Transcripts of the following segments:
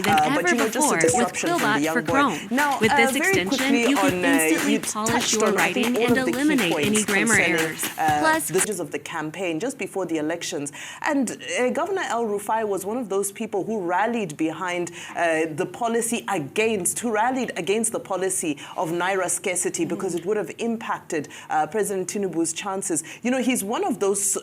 than ever before with Quillbot for Chrome. Now, with this extension, you can instantly polish your writing and eliminate any grammar errors. Plus, the stages of the campaign just before the elections. And Governor Rufai was one of those people who rallied behind the policy who rallied against the policy of Naira scarcity because it would have impacted President Tinubu's chances. You know, he's one of those,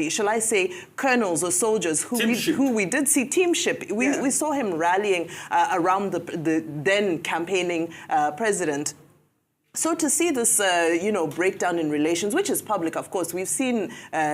shall I say, colonels or soldiers who we did see teamship. We saw him rallying around the then campaigning president. So to see this, breakdown in relations, which is public, of course, we've seen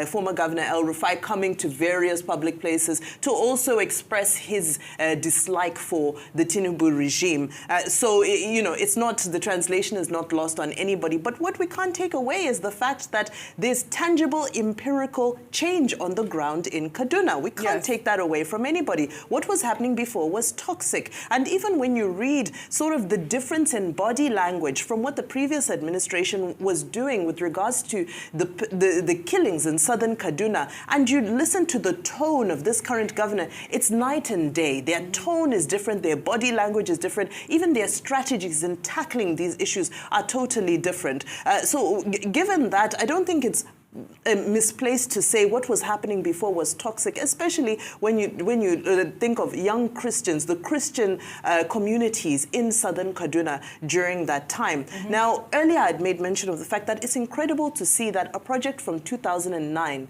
former Governor Rufai coming to various public places to also express his dislike for the Tinubu regime. It's not, the translation is not lost on anybody. But what we can't take away is the fact that there's tangible, empirical change on the ground in Kaduna. We can't take that away from anybody. What was happening before was toxic. And even when you read sort of the difference in body language from what the previous administration was doing with regards to the killings in southern Kaduna, and you listen to the tone of this current governor, it's night and day. Their tone is different, their body language is different, even their strategies in tackling these issues are totally different. So given that, I don't think it's misplaced to say what was happening before was toxic, especially when you think of young Christians, the Christian communities in southern Kaduna during that time. Now, earlier I'd made mention of the fact that it's incredible to see that a project from 2009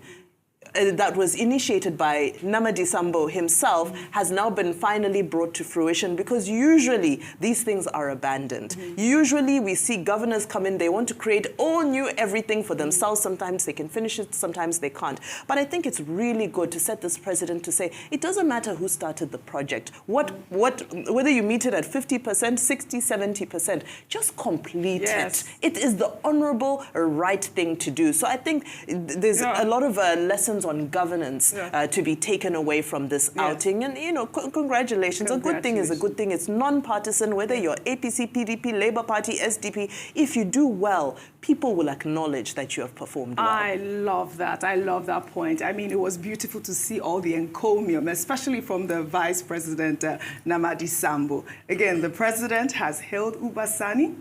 that was initiated by Namadi Sambo himself has now been finally brought to fruition, because usually these things are abandoned. Usually we see governors come in, they want to create all new everything for themselves. Sometimes they can finish it, sometimes they can't. But I think it's really good to set this precedent to say it doesn't matter who started the project. Whether you meet it at 50%, 60, 70%, just complete it. It is the honorable right thing to do. So I think there's a lot of lessons on governance to be taken away from this outing. And, congratulations. A good thing is a good thing. It's non-partisan, whether you're APC, PDP, Labour Party, SDP. If you do well, people will acknowledge that you have performed well. I love that. I love that point. I mean, it was beautiful to see all the encomium, especially from the Vice President, Namadi Sambo. Again, the President has hailed Uba Sani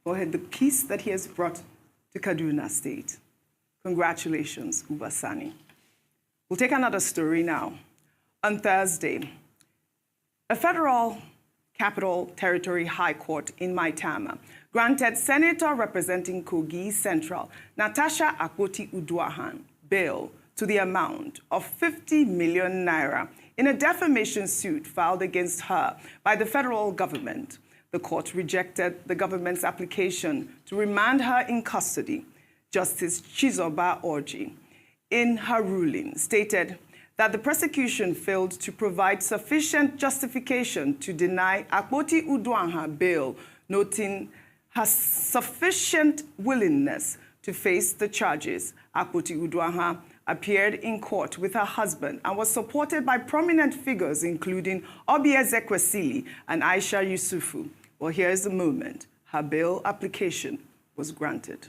for the peace that he has brought to Kaduna State. Congratulations, Uba Sani. We'll take another story now. On Thursday, a federal Capital Territory High Court in Maitama granted Senator representing Kogi Central, Natasha Akpoti-Uduaghan, bail to the amount of 50 million naira in a defamation suit filed against her by the federal government. The court rejected the government's application to remand her in custody. Justice Chizoba Orji, in her ruling, stated that the prosecution failed to provide sufficient justification to deny Akpoti-Uduaghan bail, noting her sufficient willingness to face the charges. Akpoti-Uduaghan appeared in court with her husband and was supported by prominent figures, including Obi Ezekwesili and Aisha Yusufu. Well, here's the moment. Her bail application was granted.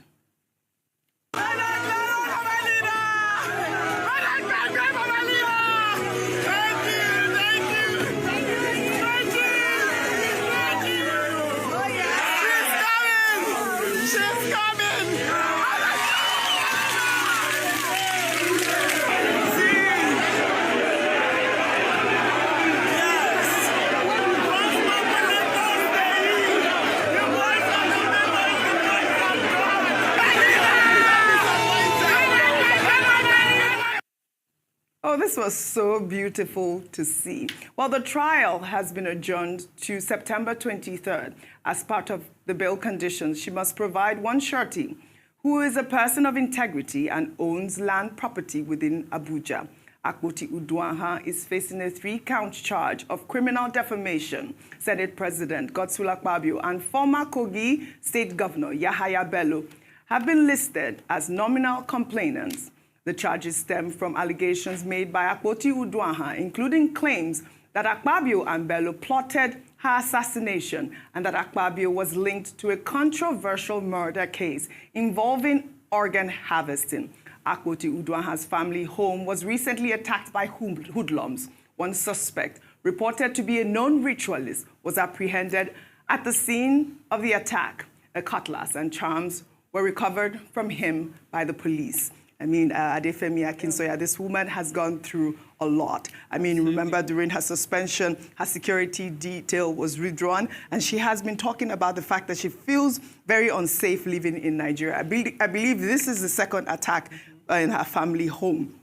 This was so beautiful to see. Well, the trial has been adjourned to September 23rd. As part of the bail conditions, she must provide one surety, who is a person of integrity and owns land property within Abuja. Akpoti-Uduaghan is facing a 3-count charge of criminal defamation. Senate President Godswill Akpabio and former Kogi State Governor Yahaya Bello have been listed as nominal complainants. The charges stem from allegations made by Akpoti-Uduaghan, including claims that Akpabio and Bello plotted her assassination and that Akpabio was linked to a controversial murder case involving organ harvesting. Akpoti-Uduaghan's family home was recently attacked by hoodlums. One suspect reported to be a known ritualist, was apprehended at the scene of the attack. A cutlass and charms were recovered from him by the police. I mean, Adefemi Akinsoya, this woman has gone through a lot. I mean, remember during her suspension, her security detail was withdrawn, and she has been talking about the fact that she feels very unsafe living in Nigeria. I believe this is the second attack in her family home.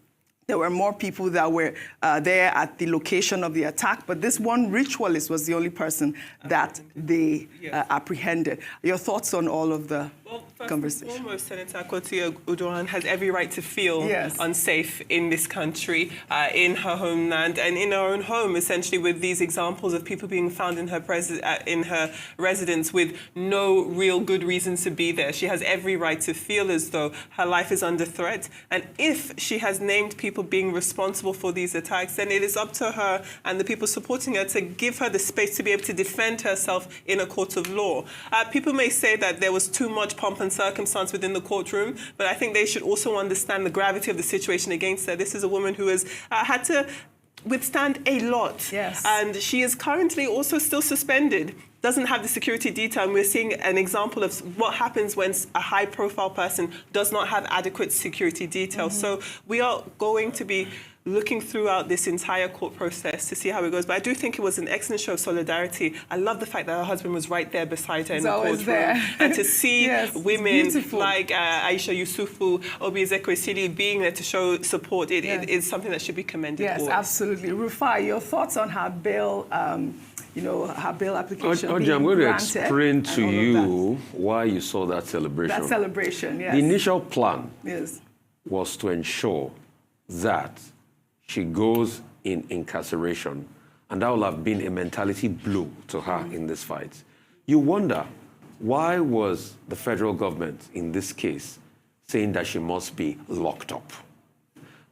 There were more people that were there at the location of the attack, but this one ritualist was the only person that they apprehended. Your thoughts on all of the conversation? First and foremost, Senator Akoti Uduaghan has every right to feel unsafe in this country, in her homeland, and in her own home, essentially, with these examples of people being found in her residence with no real good reasons to be there. She has every right to feel as though her life is under threat, and if she has named people being responsible for these attacks, then it is up to her and the people supporting her to give her the space to be able to defend herself in a court of law. People may say that there was too much pomp and circumstance within the courtroom, but I think they should also understand the gravity of the situation against her. This is a woman who has had to withstand a lot. Yes. And she is currently also still suspended, doesn't have the security detail, and we're seeing an example of what happens when a high-profile person does not have adequate security detail. So we are going to be looking throughout this entire court process to see how it goes. But I do think it was an excellent show of solidarity. I love the fact that her husband was right there beside her in the courtroom. And to see women like Aisha Yusufu, Obi Ezekwesili being there to show support, it is something that should be commended. Yes, absolutely. Rufai, your thoughts on her bail, her bail application I'm going to explain to you why you saw that celebration. That celebration, yes. The initial plan was to ensure that she goes in incarceration, and that will have been a mentality blow to her in this fight. You wonder, why was the federal government in this case saying that she must be locked up?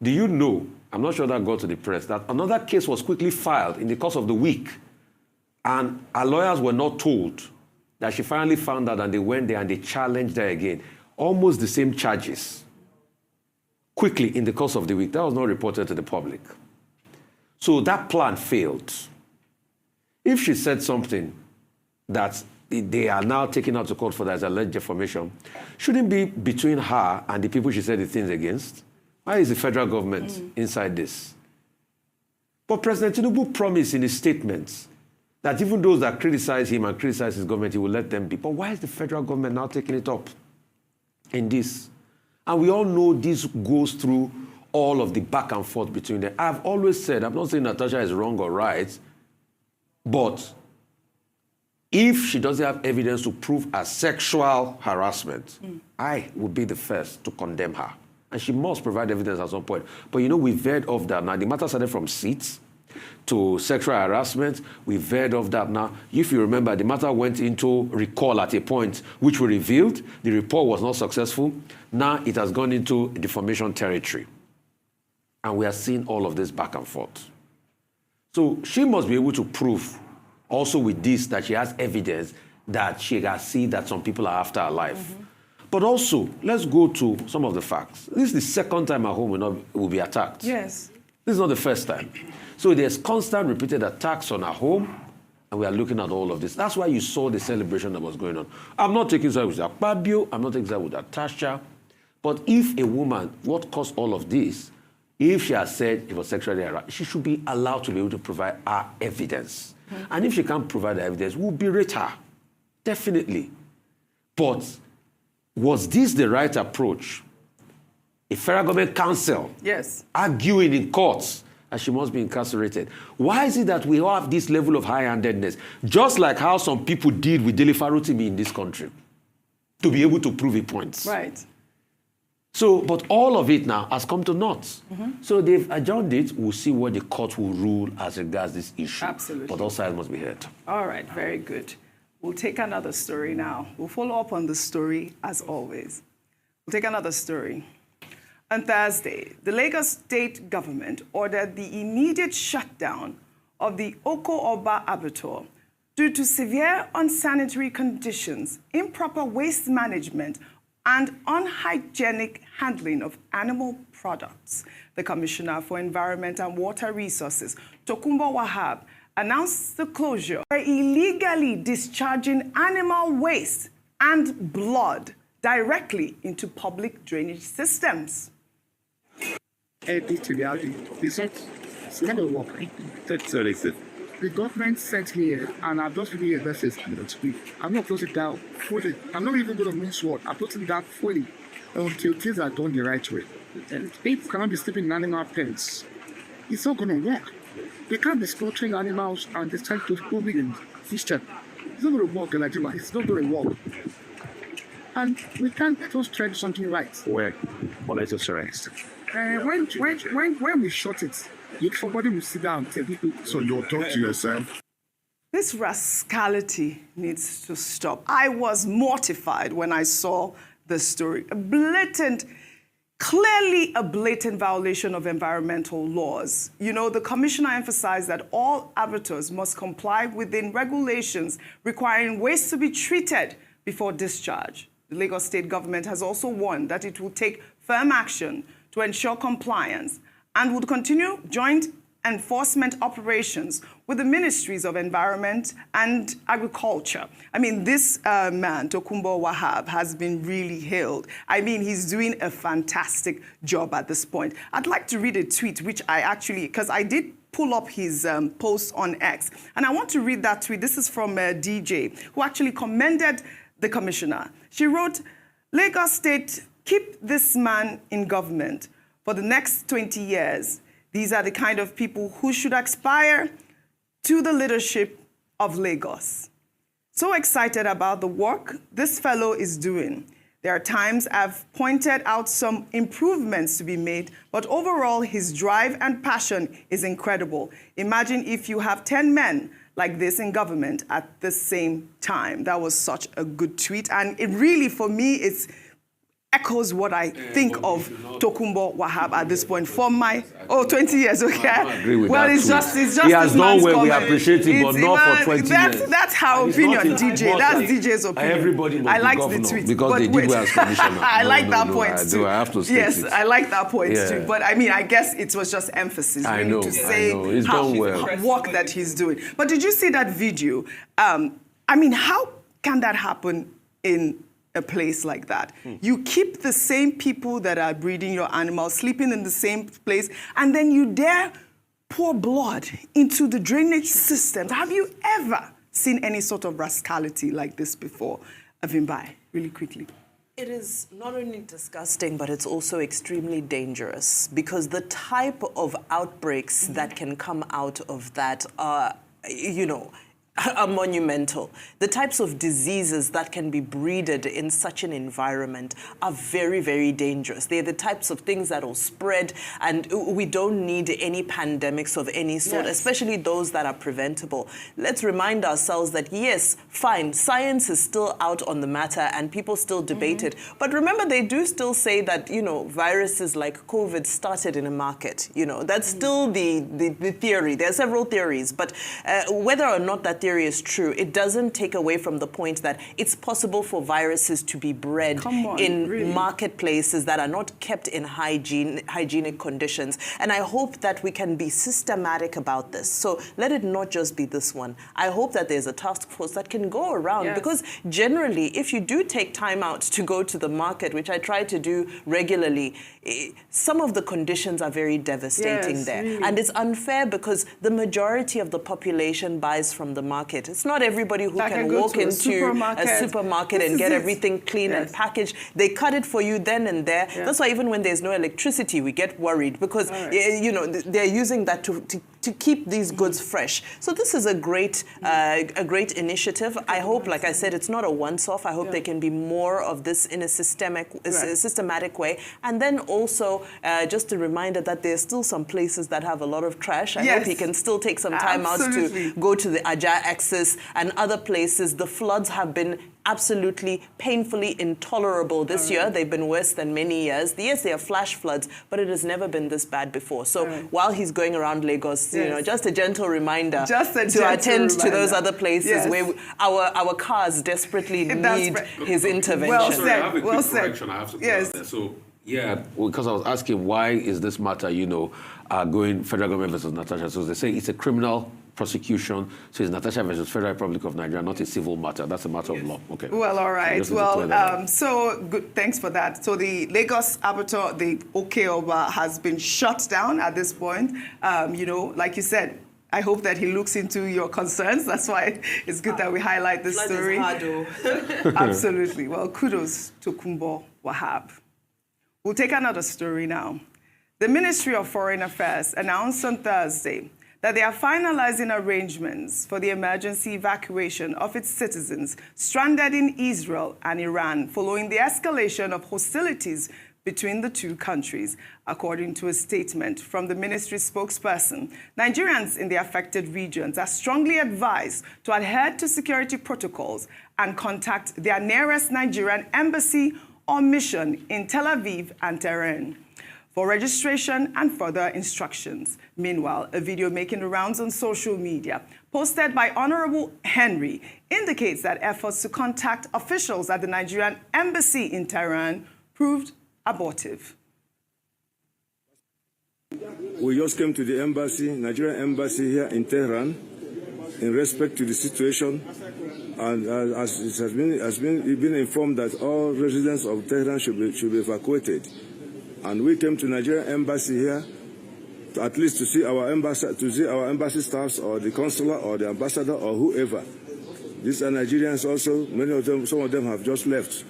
Do you know, I'm not sure that got to the press, that another case was quickly filed in the course of the week, and our lawyers were not told that she finally found out, and they went there and they challenged her again. Almost the same charges. Quickly in the course of the week. That was not reported to the public. So that plan failed. If she said something that they are now taking out to court for that as alleged defamation, shouldn't be between her and the people she said the things against. Why is the federal government inside this? But President Tinubu promised in his statements that even those that criticize him and criticize his government, he will let them be. But why is the federal government now taking it up in this? And we all know this goes through all of the back and forth between them. I've always said, I'm not saying Natasha is wrong or right, but if she doesn't have evidence to prove a sexual harassment, I would be the first to condemn her. And she must provide evidence at some point. But you know, we've heard of that now. The matter started from seats to sexual harassment. We've heard of that now. If you remember, the matter went into recall at a point, which we revealed. The report was not successful. Now it has gone into defamation territory. And we are seeing all of this back and forth. So she must be able to prove also with this that she has evidence that she can see that some people are after her life. But also, let's go to some of the facts. This is the second time her home will be attacked. Yes. This is not the first time. So there's constant repeated attacks on our home, and we are looking at all of this. That's why you saw the celebration that was going on. I'm not taking side with Akpabio, I'm not taking side with Natasha, but if a woman, what caused all of this, if she has said it was sexually harassed, she should be allowed to be able to provide her evidence. And if she can't provide the evidence, we'll berate her, definitely. But was this the right approach? A federal government counsel arguing in courts that she must be incarcerated. Why is it that we all have this level of high-handedness? Just like how some people did with Dele Farotimi in this country, to be able to prove a point. Right. So, but all of it now has come to naught. So they've adjourned it. We'll see what the court will rule as regards this issue. Absolutely. But all sides must be heard. All right, very good. We'll take another story now. We'll follow up on the story as always. We'll take another story. On Thursday, the Lagos state government ordered the immediate shutdown of the Oko Oba Abattoir due to severe unsanitary conditions, improper waste management, and unhygienic handling of animal products. The Commissioner for Environment and Water Resources, Tokunbo Wahab, announced the closure for illegally discharging animal waste and blood directly into public drainage systems. The government sent here, and I've just really invested in it. I'm not closing down fully. I'm not even going to miss word. I'm closing down fully until things are done the right way. And people cannot be sleeping in animal pens. It's not going to work. They can't be slaughtering animals and they try to put it in system. It's not going to work, like it's not going to work. And we can't just try something right. Where? What is your arrest? When we shot it, somebody will sit down and tell people, so you'll talk to yourself. This rascality needs to stop. I was mortified when I saw the story. Clearly a blatant violation of environmental laws. You know, the commissioner emphasized that all abattoirs must comply within regulations requiring waste to be treated before discharge. The Lagos state government has also warned that it will take firm action to ensure compliance and would continue joint enforcement operations with the Ministries of Environment and Agriculture. I mean, this man, Tokunbo Wahab, has been really hailed. I mean, he's doing a fantastic job at this point. I'd like to read a tweet, which I actually, because I did pull up his post on X, and I want to read that tweet. This is from DJ, who actually commended the commissioner. She wrote, Lagos State, keep this man in government for the next 20 years. These are the kind of people who should aspire to the leadership of Lagos. So excited about the work this fellow is doing. There are times I've pointed out some improvements to be made, but overall his drive and passion is incredible. Imagine if you have 10 men like this in government at the same time. That was such a good tweet. And it really, for me, it's echoes what I think of Tokunbo Wahab at this point. For my 20 years, okay. I agree with well, that it's too. just he has done well. We appreciate it, but not for 20 years. That's how opinion, DJ. That's DJ's opinion. Everybody must I like be the tweet because they did well as commissioner. I like that point too. I have to state yes, it. I like that point too. But I mean, I guess it was just emphasis really to say He's done well. Work that he's doing. But did you see that video? I mean, how can that happen in a place like that? You keep the same people that are breeding your animals, sleeping in the same place, and then you dare pour blood into the drainage systems. Have you ever seen any sort of rascality like this before? Avimbai, really quickly. It is not only disgusting, but it's also extremely dangerous because the type of outbreaks that can come out of that are, are monumental. The types of diseases that can be breeded in such an environment are very, very dangerous. They're the types of things that will spread, and we don't need any pandemics of any sort, especially those that are preventable. Let's remind ourselves that, yes, fine, science is still out on the matter and people still debate it. But remember, they do still say that, viruses like COVID started in a market. That's still the theory. There are several theories, but whether or not that theory is true, it doesn't take away from the point that it's possible for viruses to be bred in marketplaces that are not kept in hygienic conditions. And I hope that we can be systematic about this. So let it not just be this one. I hope that there's a task force that can go around because generally, if you do take time out to go to the market, which I try to do regularly, some of the conditions are very devastating there. Really. And it's unfair because the majority of the population buys from the market. It's not everybody who can walk into a supermarket and get everything clean and packaged. They cut it for you then and there. That's why even when there's no electricity, we get worried because, they're using that to keep these goods fresh. So this is a great initiative. I hope, like I said, it's not a once-off. I hope there can be more of this in a systematic way. And then also, just a reminder that there's still some places that have a lot of trash. I hope he can still take some time out to go to the Aja Axis and other places. The floods have been absolutely painfully intolerable this year. They've been worse than many years. Yes, they are flash floods, but it has never been this bad before. So while he's going around Lagos, just a gentle reminder to attend to those other places where our cars desperately need his intervention. Well said. Well said. I have to that. So, because I was asking why is this matter, going federal government versus Natasha. So they say it's a criminal prosecution says Natasha versus Federal Republic of Nigeria, not a civil matter. That's a matter of law. Okay. Well, all right. Well, so good. Thanks for that. So the Lagos Abattoir, the Okeoba, has been shut down at this point. You know, like you said, I hope that he looks into your concerns. That's why it's good that we highlight this story. Absolutely. Well, kudos to Kumbo Wahab. We'll take another story now. The Ministry of Foreign Affairs announced on Thursday that they are finalizing arrangements for the emergency evacuation of its citizens stranded in Israel and Iran following the escalation of hostilities between the two countries. According to a statement from the ministry spokesperson, Nigerians in the affected regions are strongly advised to adhere to security protocols and contact their nearest Nigerian embassy or mission in Tel Aviv and Tehran for registration and further instructions. Meanwhile, a video making the rounds on social media, posted by Honorable Henry, indicates that efforts to contact officials at the Nigerian embassy in Tehran proved abortive. We just came to the embassy, Nigerian embassy here in Tehran, in respect to the situation, and as it has been informed that all residents of Tehran should be evacuated. And we came to Nigerian embassy here, at least to see our embassy staffs or the consular or the ambassador or whoever. These are Nigerians also. Many of them, some of them have just left.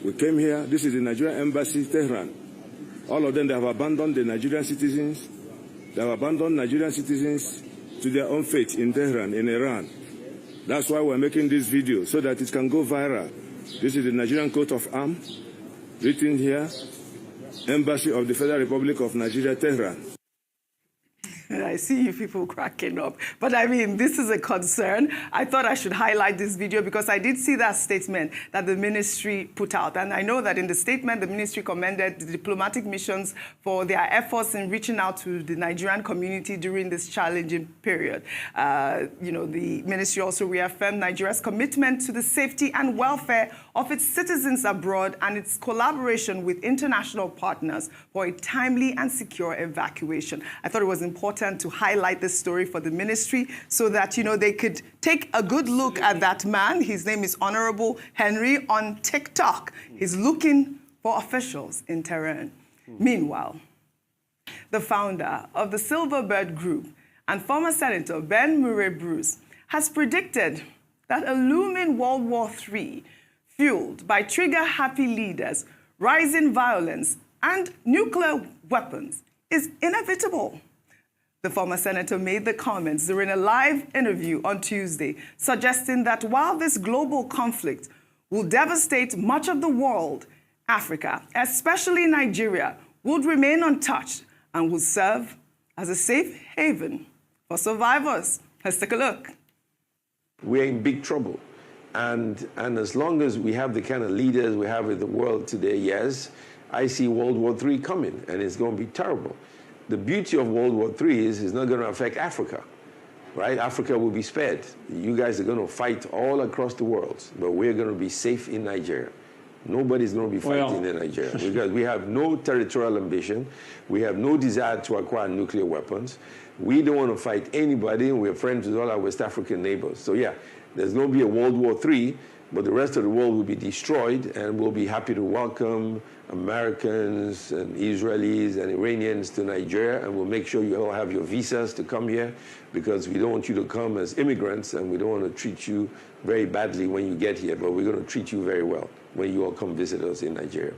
We came here. This is the Nigerian embassy, Tehran. All of them, they have abandoned the Nigerian citizens. They have abandoned Nigerian citizens to their own fate in Tehran, in Iran. That's why we're making this video, so that it can go viral. This is the Nigerian coat of arms, written here, Embassy of the Federal Republic of Nigeria, Tehran. I see you people cracking up. But I mean, this is a concern. I thought I should highlight this video because I did see that statement that the ministry put out. And I know that in the statement, the ministry commended the diplomatic missions for their efforts in reaching out to the Nigerian community during this challenging period. You know, the ministry also reaffirmed Nigeria's commitment to the safety and welfare of its citizens abroad and its collaboration with international partners for a timely and secure evacuation. I thought it was important to highlight this story for the ministry so that, you know, they could take a good look at that man. His name is Honorable Henry on TikTok. He's looking for officials in Tehran. Meanwhile, the founder of the Silverbird Group and former Senator Ben Murray Bruce has predicted that a looming World War III, fueled by trigger-happy leaders, rising violence, and nuclear weapons, is inevitable. The former senator made the comments during a live interview on Tuesday, suggesting that while this global conflict will devastate much of the world, Africa, especially Nigeria, would remain untouched and would serve as a safe haven for survivors. Let's take a look. We're in big trouble. And as long as we have the kind of leaders we have in the world today, yes, I see World War III coming, and it's going to be terrible. The beauty of World War III is it's not going to affect Africa, right? Africa will be spared. You guys are going to fight all across the world, but we're going to be safe in Nigeria. Nobody's going to be fighting in Nigeria because we have no territorial ambition. We have no desire to acquire nuclear weapons. We don't want to fight anybody, and we're friends with all our West African neighbors. So yeah, there's going to be a World War III, but the rest of the world will be destroyed, and we'll be happy to welcome Americans and Israelis and Iranians to Nigeria, and we'll make sure you all have your visas to come here because we don't want you to come as immigrants, and we don't want to treat you very badly when you get here, but we're going to treat you very well when you all come visit us in Nigeria.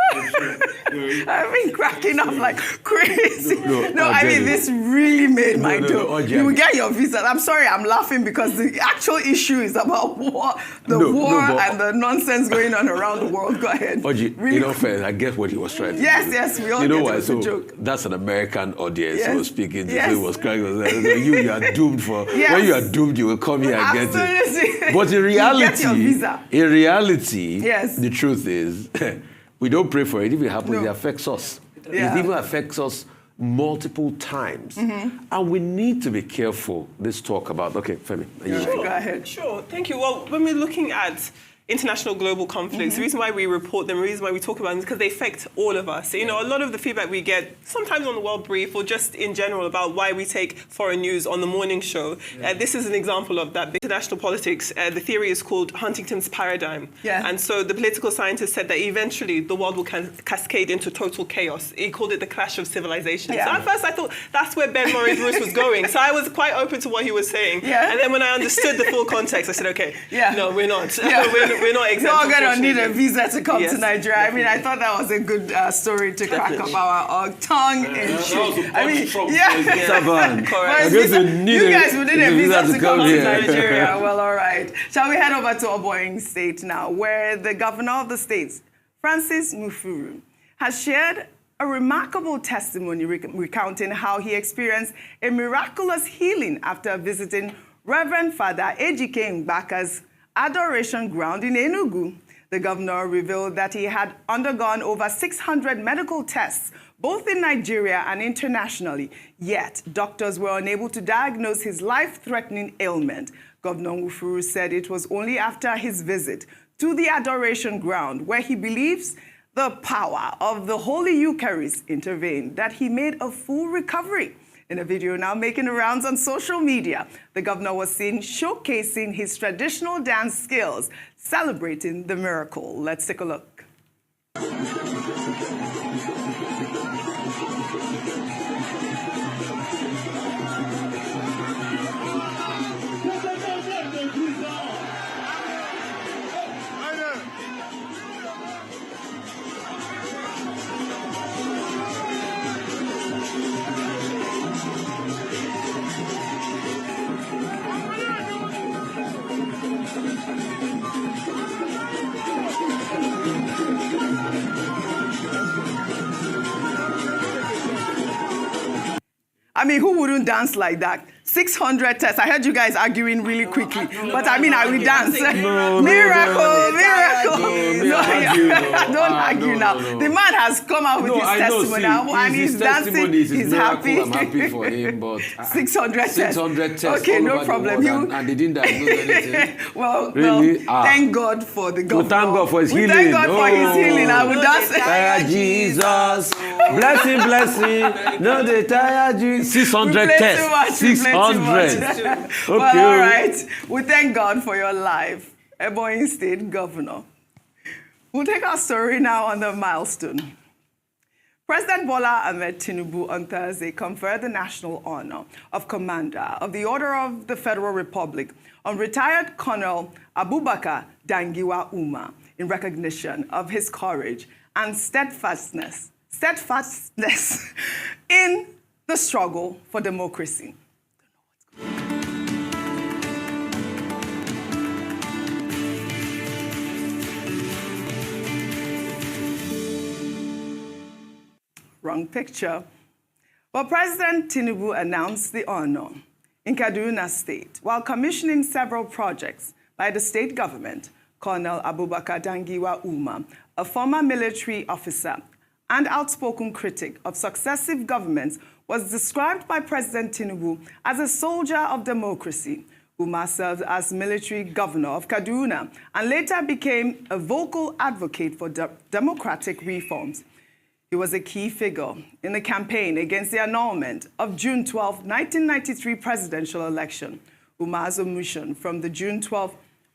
I've been cracking up like crazy. No, I mean, this really made my day. You will get your visa. I'm sorry, I'm laughing because the actual issue is about war, and the nonsense going on around the world. Go ahead. Oji, really? You know, fair, I get what he was trying to do. Yes, we all get it. Was a joke. That's an American audience who was speaking. Yes. He was crying. You are doomed for. When you are doomed, you will come here and get it. But in reality, yes. The truth is, we don't pray for it. If it happens, it affects us. Yeah. It even affects us multiple times. And we need to be careful, this talk about, okay, Femi. Go ahead. Sure, thank you. Well, when we're looking at international global conflicts, the reason why we report them, the reason why we talk about them is because they affect all of us. You know, a lot of the feedback we get, sometimes on the World Brief or just in general about why we take foreign news on the morning show, this is an example of that. International politics, the theory is called Huntington's paradigm. Yeah. And so the political scientist said that eventually the world will cascade into total chaos. He called it the clash of civilizations. Yeah. So at first I thought that's where Ben Bruce was going. So I was quite open to what he was saying. Yeah. And then when I understood the full context, I said, okay, no, we're not. Yeah. we're not exempt. You're going to need a visa to come Yes. to Nigeria. I mean, I thought that was a good story to crack up our tongue in cheek. I mean, Correct. You guys would need a visa to come to Nigeria. Well, all right. Shall we head over to Oboing State now, where the governor of the state, Francis Mufuru, has shared a remarkable testimony recounting how he experienced a miraculous healing after visiting Reverend Father Ejike Mbaka's adoration ground in Enugu. The governor revealed that he had undergone over 600 medical tests, both in Nigeria and internationally, yet doctors were unable to diagnose his life-threatening ailment. Governor Mufuru said it was only after his visit to the adoration ground, where he believes the power of the Holy Eucharist intervened, that he made a full recovery. In a video now making the rounds on social media, the governor was seen showcasing his traditional dance skills, celebrating the miracle. Let's take a look. I mean, who wouldn't dance like that? 600 tests. I heard you guys arguing really quickly, but I mean, I will dance. Miracle. Don't argue now. The man has come out with his testimony and he's dancing. He's happy. I'm happy for him, but 600 tests. 600 tests. Okay, no problem. And they didn't diagnose anything. well, Really? thank God for the governor. Thank God for his healing. Thank God for his healing. I will dance. Tire Jesus. Blessing. No, they tire Jesus. 600 tests. 600. Okay. Well, all right. We thank God for your life, Ebonyi State Governor. We'll take our story now on the milestone. President Bola Ahmed Tinubu on Thursday conferred the national honor of Commander of the Order of the Federal Republic on retired Colonel Abubakar Dangiwa Umar in recognition of his courage and steadfastness in the struggle for democracy. Wrong picture. But President Tinubu announced the honor in Kaduna State while commissioning several projects by the state government. Colonel Abubakar Dangiwa Umar, a former military officer and outspoken critic of successive governments, was described by President Tinubu as a soldier of democracy. Umar served as military governor of Kaduna and later became a vocal advocate for democratic reforms. He was a key figure in the campaign against the annulment of June 12, 1993 presidential election. Umar's omission from the June 12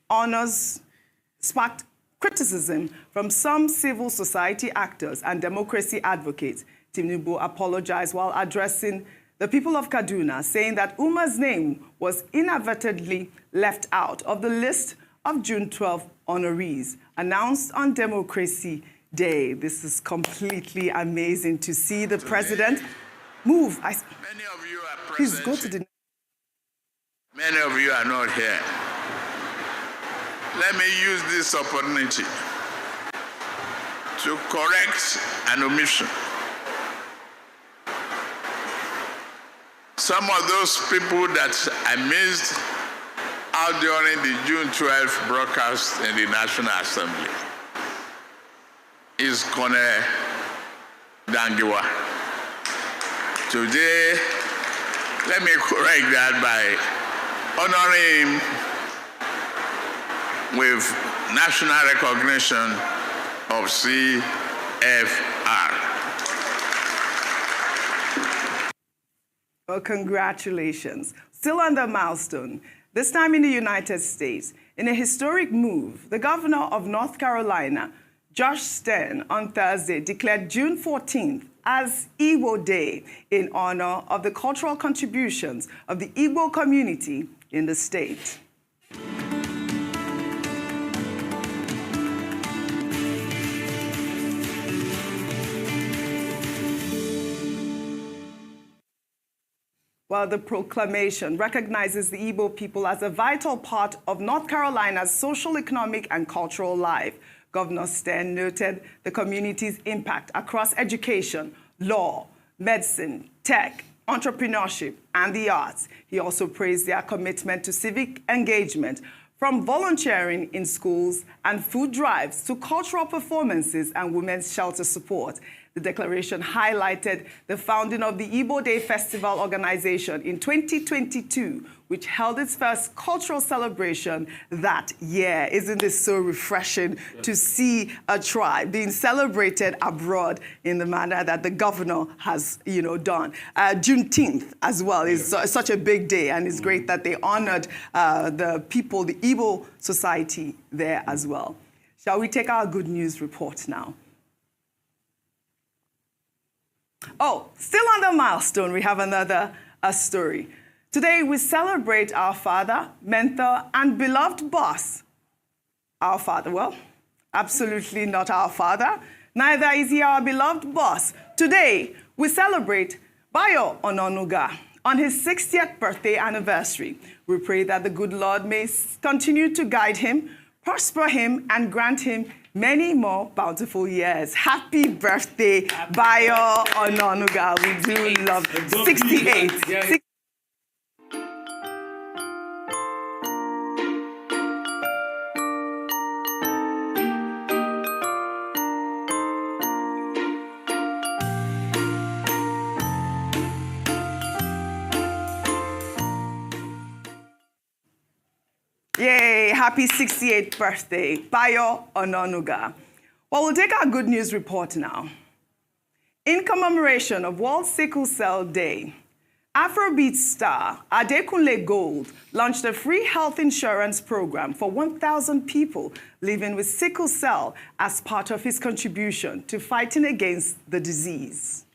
honors sparked criticism from some civil society actors and democracy advocates. Tinubu apologized while addressing the people of Kaduna, saying that Umar's name was inadvertently left out of the list of June 12 honorees announced on Democracy Day. This is completely amazing to see the president move. Many of you are present. Please go to the... Many of you are not here. Let me use this opportunity to correct an omission. Some of those people that I missed out during the June 12th broadcast in the National Assembly is Colonel Dangiwa. Today, let me correct that by honoring him with national recognition of CFR. Well, congratulations. Still on the milestone, this time in the United States, in a historic move, the governor of North Carolina, Josh Stern, on Thursday declared June 14th as Igbo Day in honor of the cultural contributions of the Igbo community in the state. Well, the proclamation recognizes the Igbo people as a vital part of North Carolina's social, economic, and cultural life. Governor Stern noted the community's impact across education, law, medicine, tech, entrepreneurship, and the arts. He also praised their commitment to civic engagement, from volunteering in schools and food drives to cultural performances and women's shelter support. The declaration highlighted the founding of the Igbo Day Festival organization in 2022, which held its first cultural celebration that year. Isn't this so refreshing to see a tribe being celebrated abroad in the manner that the governor has, done? Juneteenth as well is such a big day, and it's great that they honored the people, the Igbo society there as well. Shall we take our good news report now? Oh, still on the milestone, we have another story. Today, we celebrate our father, mentor, and beloved boss. Our father, well, absolutely not our father. Neither is he our beloved boss. Today, we celebrate Bayo Ononuga on his 60th birthday anniversary. We pray that the good Lord may continue to guide him, prosper him, and grant him many more bountiful years. Happy birthday, Bayo Ononuga. We do love 68. Yay, happy 68th birthday, Bayo Ononuga. Well, we'll take our good news report now. In commemoration of World Sickle Cell Day, Afrobeat star Adekunle Gold launched a free health insurance program for 1,000 people living with sickle cell as part of his contribution to fighting against the disease.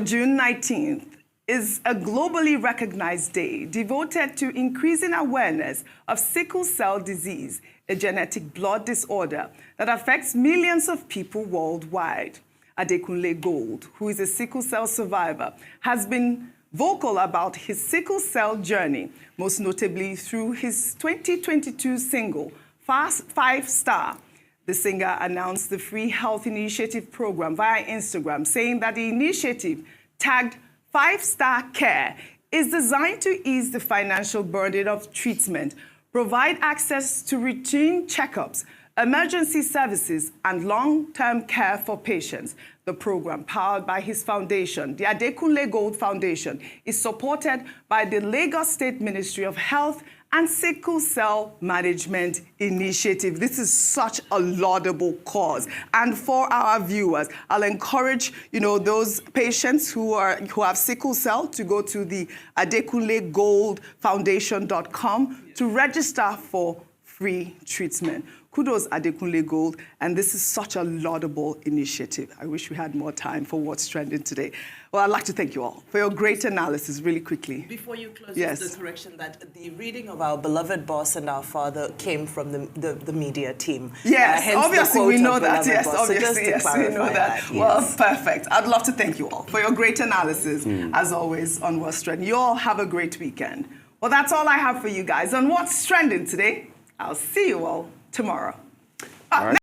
June 19th is a globally recognized day devoted to increasing awareness of sickle cell disease, a genetic blood disorder that affects millions of people worldwide. Adekunle Gold, who is a sickle cell survivor, has been vocal about his sickle cell journey, most notably through his 2022 single, Five Star. The singer announced the Free Health Initiative program via Instagram, saying that the initiative, tagged 5-Star Care, is designed to ease the financial burden of treatment, provide access to routine checkups, emergency services, and long-term care for patients. The program, powered by his foundation, the Adekunle Gold Foundation, is supported by the Lagos State Ministry of Health and Sickle Cell Management Initiative. This is such a laudable cause. And for our viewers, I'll encourage, those patients who have sickle cell to go to the AdekunleGoldFoundation.com to register for free treatment. Kudos, Adekunle Gold, and this is such a laudable initiative. I wish we had more time for what's trending today. Well, I'd like to thank you all for your great analysis, really quickly. Before you close, yes, the correction that the reading of our beloved boss and our father came from the media team. Yes, obviously we know that. Yes, obviously, yes, we know that. Yes. Well, perfect. I'd love to thank you all for your great analysis, as always, on What's Trending. You all have a great weekend. Well, that's all I have for you guys on What's Trending today. I'll see you all tomorrow.